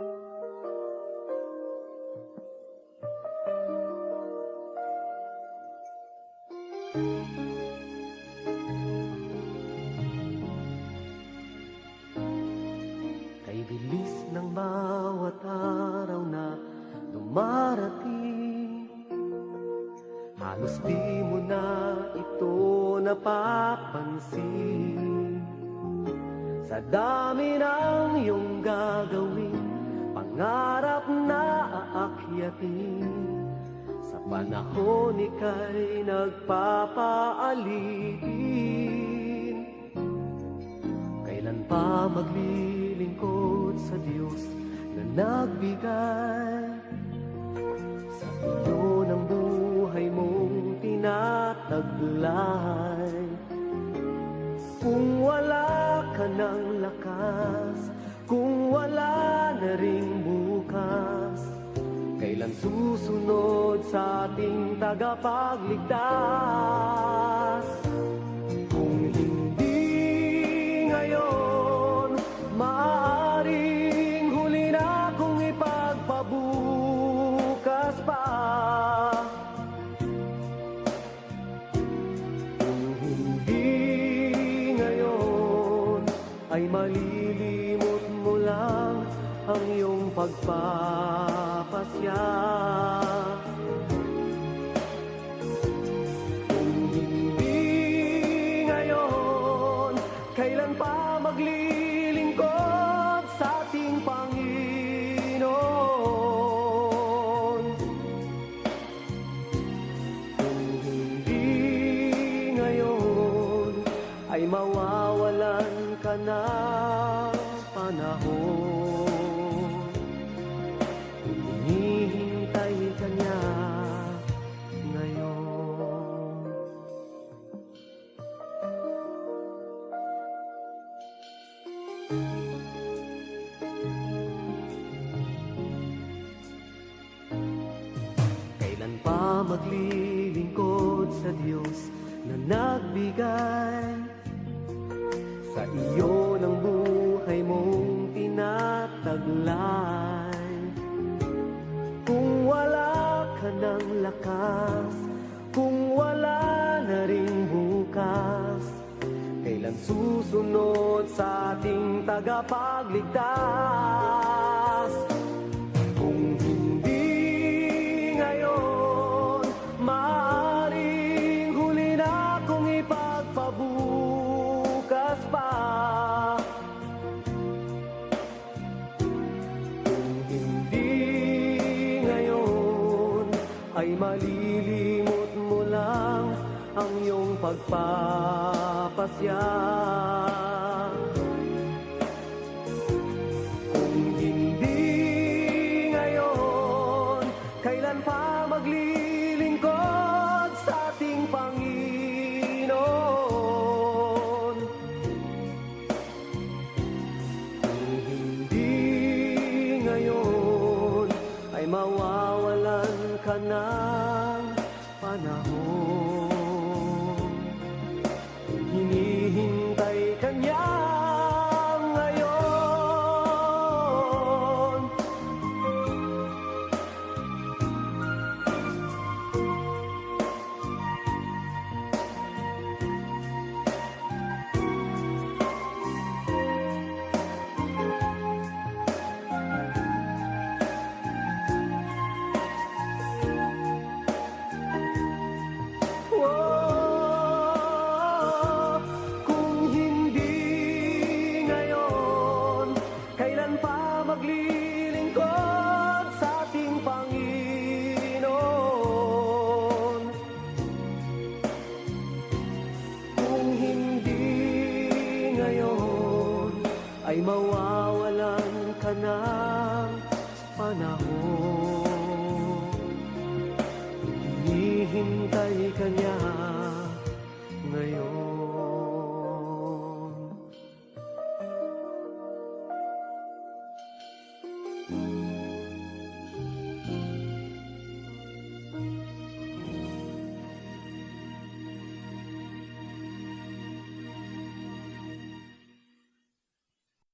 Kay bilis ng bawat araw na dumarating, halos di mo na ito napapansin. Sa dami ng iyong gagawin, pangarap na aakyatin, sa panahon ika'y nagpapaalipin. Kailan pa maglilingkod sa Diyos na nagbigay sa iyo ng buhay mong tinataglay? Kung wala ka ng lakas, kung wala na ring bukas, kailan susunod sa ating tagapagligtas? Kung hindi ngayon, maaaring huli na kung ipagpabukas pa. Kung hindi ngayon, ay malilimot mo lang ang iyong pagpapasya. Kung hindi ngayon, kailan pa maglilingkod sa ating Panginoon? Kung hindi ngayon, ay mawawalan ka ng panahon. Hinihintay ka niya ngayon. Kailan pa maglilingkod sa Diyos na nagbigay sa iyo ng buhay mong tinataglay? Kung wala ka ng lakas, kung wala na ring bukas, kailan susunod sa ating tagapagligtas? Kung hindi ngayon, maaaring huli na kung ipagpabukas pa. Kung hindi ngayon, ay malilimot mo lang ang iyong pagpapasya. Kung hindi ngayon, kailan pa maglilingkod sa ating Panginoon? Kung hindi ngayon, ay mawawalan ka ng panahon. Hinihintay ka niya ngayon. Kung hindi ngayon, kailan pa maglilingkod sa ating Panginoon? Kung hindi ngayon, ay mawawalan ka ng panahon. Hinihintay ka niya ngayon.